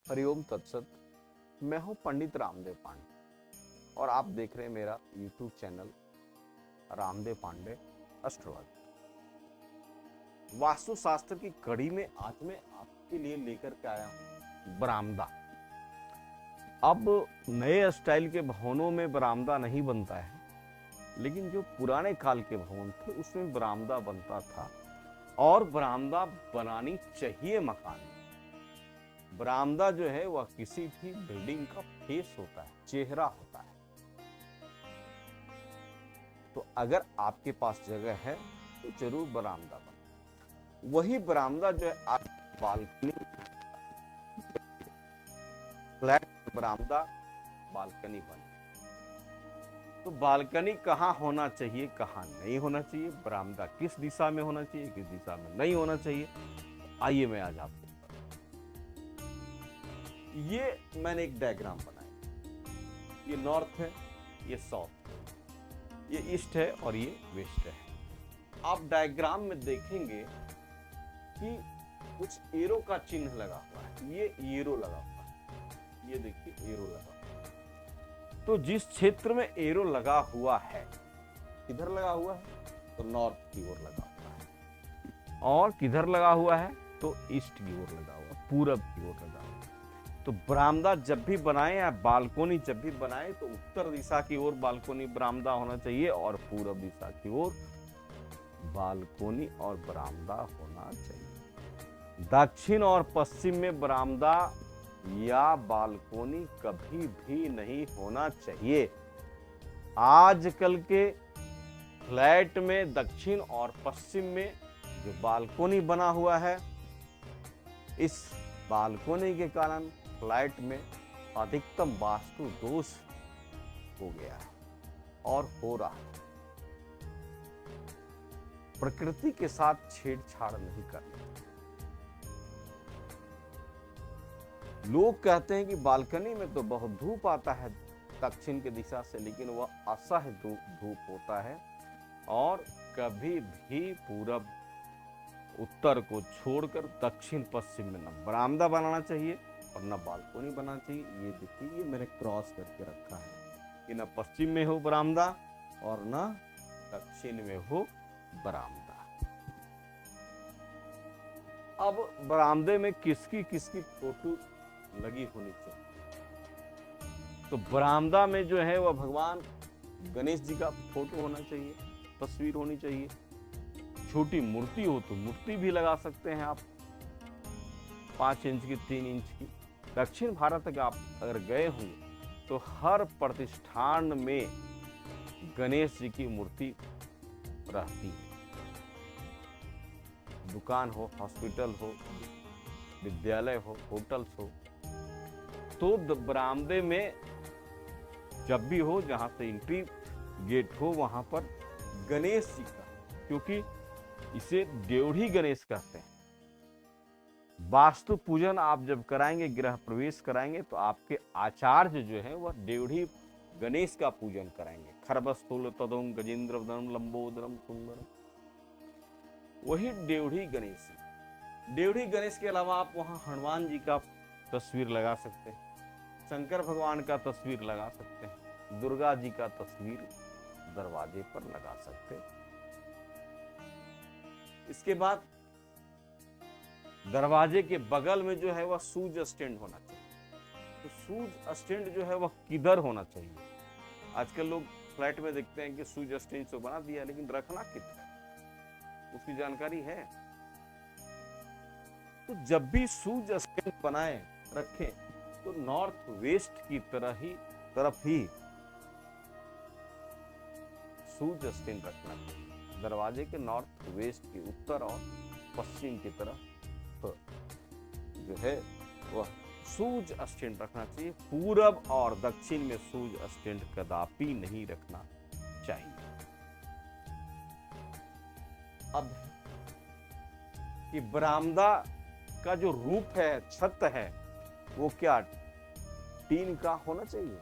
हरिओम तत्सत। मैं हूं पंडित रामदेव पांडे और आप देख रहे हैं मेरा YouTube channel Ramdev Pandey astrology. वास्तुशास्त्र की कड़ी में आज मैं आपके लिए लेकर के आया हूं बरामदा। अब नए स्टाइल के भवनों में बरामदा नहीं बनता है, लेकिन जो पुराने काल के भवन थे उसमें बरामदा बनता था और बरामदा बनानी चाहिए मकान में। बरामदा जो है वह किसी भी बिल्डिंग का फेस होता है, चेहरा होता है। तो अगर आपके पास जगह है तो जरूर बरामदा बने। वही बरामदा जो है आप बालकनी, फ्लैट बरामदा बालकनी बने। तो बालकनी कहाँ होना चाहिए, कहाँ नहीं होना चाहिए, बरामदा किस दिशा में होना चाहिए, किस दिशा में नहीं होना चाहिए, आइए मैं आज आपको ये मैंने एक डायग्राम बनाया। ये नॉर्थ है, ये साउथ है, ये ईस्ट है और ये वेस्ट है। आप डायग्राम में देखेंगे कि कुछ एरो का चिन्ह लगा हुआ है। ये एरो लगा हुआ है, ये देखिए एरो लगा हुआ है। तो जिस क्षेत्र में एरो लगा हुआ है, किधर लगा हुआ है तो नॉर्थ की ओर लगा हुआ है, और किधर लगा हुआ है तो ईस्ट की ओर लगा हुआ, पूरब की ओर लगा हुआ। तो बरामदा जब भी बनाए या बालकोनी जब भी बनाए तो उत्तर दिशा की ओर बालकोनी बरामदा होना चाहिए और पूरब दिशा की ओर बालकोनी और बरामदा होना चाहिए। दक्षिण और पश्चिम में बरामदा या बालकोनी कभी भी नहीं होना चाहिए। आजकल के फ्लैट में दक्षिण और पश्चिम में जो बालकोनी बना हुआ है, इस बालकोनी के कारण फ्लैट में अधिकतम वास्तु दोष हो गया है और हो रहा है। प्रकृति के साथ छेड़छाड़ नहीं करना। लोग कहते हैं कि बालकनी में तो बहुत धूप आता है दक्षिण की दिशा से, लेकिन वह असह्य धूप होता है और कभी भी पूरब उत्तर को छोड़कर दक्षिण पश्चिम में न बरामदा बनाना चाहिए और न बालकोनी बनाना चाहिए। ये देखिए, ये मैंने क्रॉस करके रखा है कि न पश्चिम में हो बरामदा और न दक्षिण में हो बरामदा। अब बरामदे में किसकी किसकी फोटो लगी होनी चाहिए। तो बरामदा में जो है वह भगवान गणेश जी का फोटो होना चाहिए, तस्वीर होनी चाहिए। छोटी मूर्ति हो तो मूर्ति भी लगा सकते हैं आप, 5 इंच की, 3 इंच की। दक्षिण भारत के आप अगर गए होंगे तो हर प्रतिष्ठान में गणेश जी की मूर्ति रहती है। दुकान हो, हॉस्पिटल हो, विद्यालय हो, होटल्स हो, तो बरामदे में जब भी हो, जहां से एंट्री गेट हो, वहां पर गणेश जी का, क्योंकि इसे ड्योढ़ी गणेश कहते हैं। वास्तु पूजन आप जब कराएंगे, गृह प्रवेश कराएंगे, तो आपके आचार्य जो है वह ड्योढ़ी गणेश का पूजन कराएंगे। खरबस्थूल तदों गजेंद्र वदनम लंबोदरम सुंदरम, वही ड्योढ़ी गणेश। ड्योढ़ी गणेश के अलावा आप वहां हनुमान जी का तस्वीर लगा सकते हैं, शंकर भगवान का तस्वीर लगा सकते हैं, दुर्गा जी का तस्वीर दरवाजे पर लगा सकते हैं। इसके बाद दरवाजे के बगल में जो है वह शूज स्टैंड होना चाहिए। तो शूज स्टैंड जो है वह किधर होना चाहिए। आजकल लोग फ्लैट में देखते हैं कि शूज स्टैंड तो बना दिया, लेकिन रखना किधर है उसकी जानकारी है। तो जब भी शूज स्टैंड बनाए रखें तो नॉर्थ वेस्ट की तरफ ही शूज स्टैंड रखना चाहिए। दरवाजे के नॉर्थ वेस्ट की, उत्तर और पश्चिम की तरफ जो है वह शूज स्टैंड रखना चाहिए। पूरब और दक्षिण में शूज स्टैंड कदापि नहीं रखना चाहिए। अब कि बरामदा का जो रूप है, छत है, वो क्या टीन का होना चाहिए?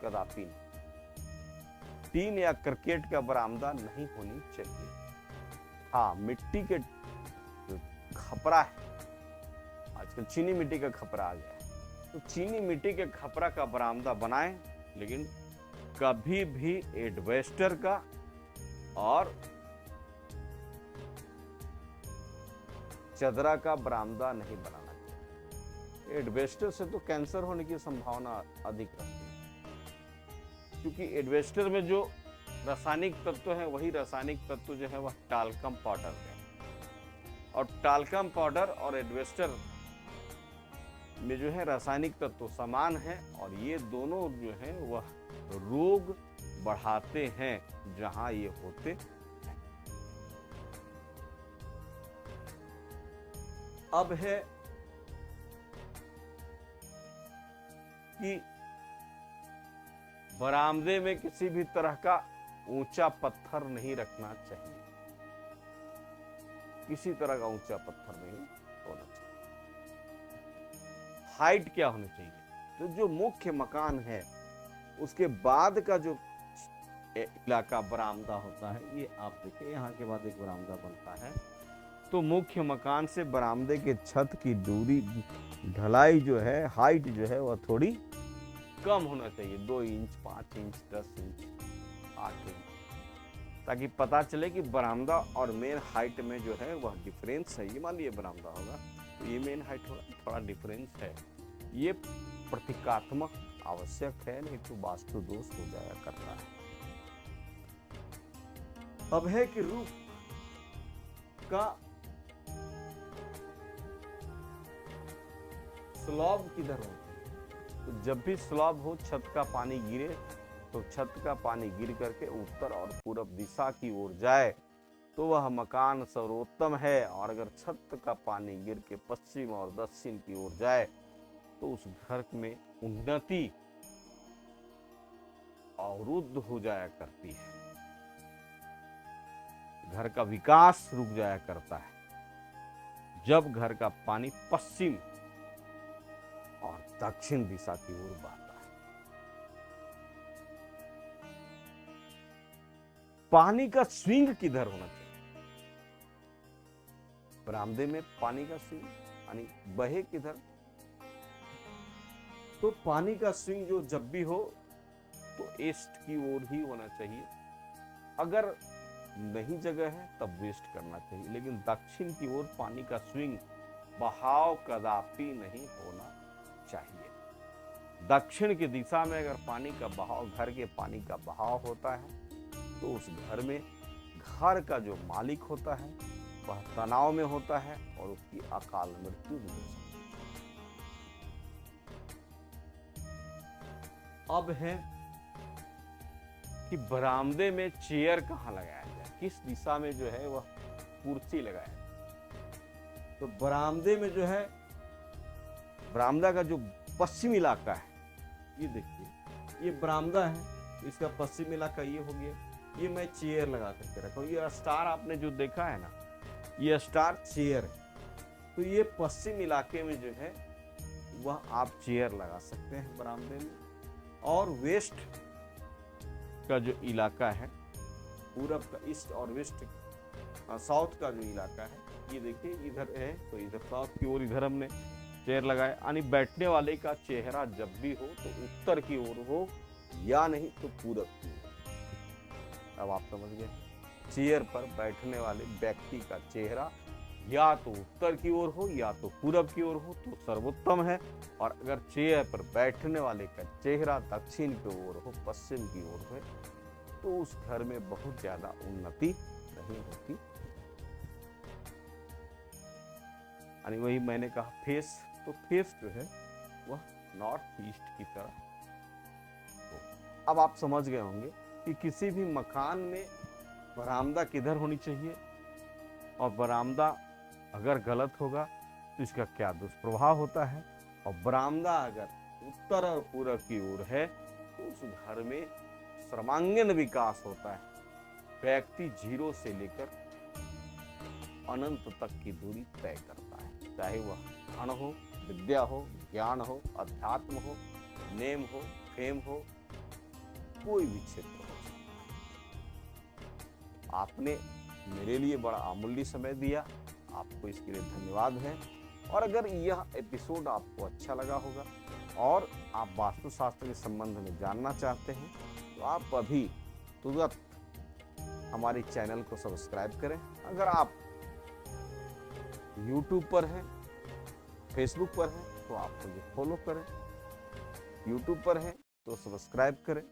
कदापि नहीं। टीन या करकेट का बरामदा नहीं होनी चाहिए। हाँ, मिट्टी के खपरा है, आजकल चीनी मिट्टी का खपरा आ गया है, तो चीनी मिट्टी के खपरा का बरामदा बनाएं, लेकिन कभी भी एडवेस्टर का और चदरा का बरामदा नहीं बनाना चाहिए। एडवेस्टर से तो कैंसर होने की संभावना अधिक रहती है, क्योंकि एडवेस्टर में जो रासायनिक तत्व है वही रासायनिक तत्व जो है वह टाल्कम पाउडर है, और टाल्कम पाउडर और एडवेस्टर में जो है रासायनिक तत्व समान है, और ये दोनों जो है वह रोग बढ़ाते हैं जहां ये होते हैं। अब है कि बरामदे में किसी भी तरह का ऊंचा पत्थर नहीं रखना चाहिए, किसी तरह का ऊंचा पत्थर नहीं होना चाहिए। हाइट क्या होनी चाहिए? तो जो मुख्य मकान है उसके बाद का जो इलाका बरामदा होता है, ये आप देखिए यहाँ के बाद एक बरामदा बनता है, तो मुख्य मकान से बरामदे के छत की दूरी, ढलाई जो है, हाइट जो है वह थोड़ी कम होना चाहिए, 2 इंच, 5 इंच, 10 इंच, 8 इंच, ताकि पता चले कि बरामदा और मेन हाइट में जो है वह डिफरेंस है। ये मान लीजिए बरामदा होगा तो ये मेन हाइट होगा, थोड़ा डिफरेंस है। ये प्रतीकात्मक आवश्यक है, नहीं तो वास्तु दोष हो जाया करता है। अब है कि रूफ का स्लैब किधर हो, तो जब भी स्लैब हो, छत का पानी गिरे तो छत का पानी गिर करके उत्तर और पूर्व दिशा की ओर जाए तो वह मकान सर्वोत्तम है, और अगर छत का पानी गिर के पश्चिम और दक्षिण की ओर जाए तो उस घर में उन्नति अवरुद्ध हो जाया करती है, घर का विकास रुक जाया करता है जब घर का पानी पश्चिम और दक्षिण दिशा की ओर बहता है। पानी का स्विंग किधर होना चाहिए? बरामदे में पानी का स्विंग, यानी बहे किधर? तो पानी का स्विंग जो जब भी हो तो ईस्ट की ओर ही होना चाहिए। अगर नहीं जगह है तब वेस्ट करना चाहिए, लेकिन दक्षिण की ओर पानी का स्विंग, बहाव कदापि नहीं होना चाहिए। दक्षिण की दिशा में अगर पानी का बहाव, घर के पानी का बहाव होता है तो उस घर में घर का जो मालिक होता है वह तनाव में होता है और उसकी अकाल मृत्यु भी हो सकती है। अब है कि बरामदे में चेयर कहाँ लगाया जाए, किस दिशा में जो है वह कुर्सी लगाया जाए। तो बरामदे में जो है, बरामदा का जो पश्चिमी इलाका है, ये देखिए ये बरामदा है, इसका पश्चिमी इलाका ये हो गया, ये मैं चेयर लगा करके रखा हूँ। ये स्टार आपने जो देखा है ना, ये स्टार चेयर है। तो ये पश्चिम इलाके में जो है वह आप चेयर लगा सकते हैं बरामदे में। और वेस्ट का जो इलाका है, पूरब का, ईस्ट और वेस्ट, साउथ का जो इलाका है, ये देखिए इधर है तो इधर साउथ की ओर इधर हमने चेयर लगाए, यानी बैठने वाले का चेहरा जब भी हो तो उत्तर की ओर हो या नहीं तो पूरब की ओर। अब आप समझ गए, चेयर पर बैठने वाले व्यक्ति का चेहरा या तो उत्तर की ओर हो या तो पूरब की ओर हो तो सर्वोत्तम है, और अगर चेयर पर बैठने वाले का चेहरा दक्षिण की ओर हो, पश्चिम की ओर हो, तो उस घर में बहुत ज्यादा उन्नति नहीं होती। यानी वही मैंने कहा फेस, तो फेस जो है वह नॉर्थ ईस्ट की तरफ। अब आप समझ गए होंगे कि किसी भी मकान में बरामदा किधर होनी चाहिए, और बरामदा अगर गलत होगा तो इसका क्या दुष्प्रभाव होता है, और बरामदा अगर उत्तर और पूर्व की ओर है तो उस घर में सर्वांगीण विकास होता है। व्यक्ति 0 से लेकर अनंत तक की दूरी तय करता है, चाहे वह धन हो, विद्या हो, ज्ञान हो, अध्यात्म हो, नेम हो, फेम हो, कोई भी क्षेत्र हो। आपने मेरे लिए बड़ा अमूल्य समय दिया, आपको इसके लिए धन्यवाद है। और अगर यह एपिसोड आपको अच्छा लगा होगा और आप वास्तुशास्त्र के संबंध में जानना चाहते हैं तो आप अभी तुरंत हमारे चैनल को सब्सक्राइब करें। अगर आप YouTube पर हैं, Facebook पर हैं तो आप मुझे फॉलो करें, YouTube पर हैं तो सब्सक्राइब करें,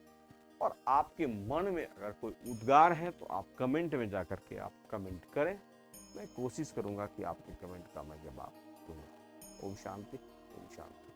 और आपके मन में अगर कोई उद्गार है तो आप कमेंट में जाकर के आप कमेंट करें। मैं कोशिश करूंगा कि आपके कमेंट का मैं जवाब दूंगा। ओम शांति, ओम शांति।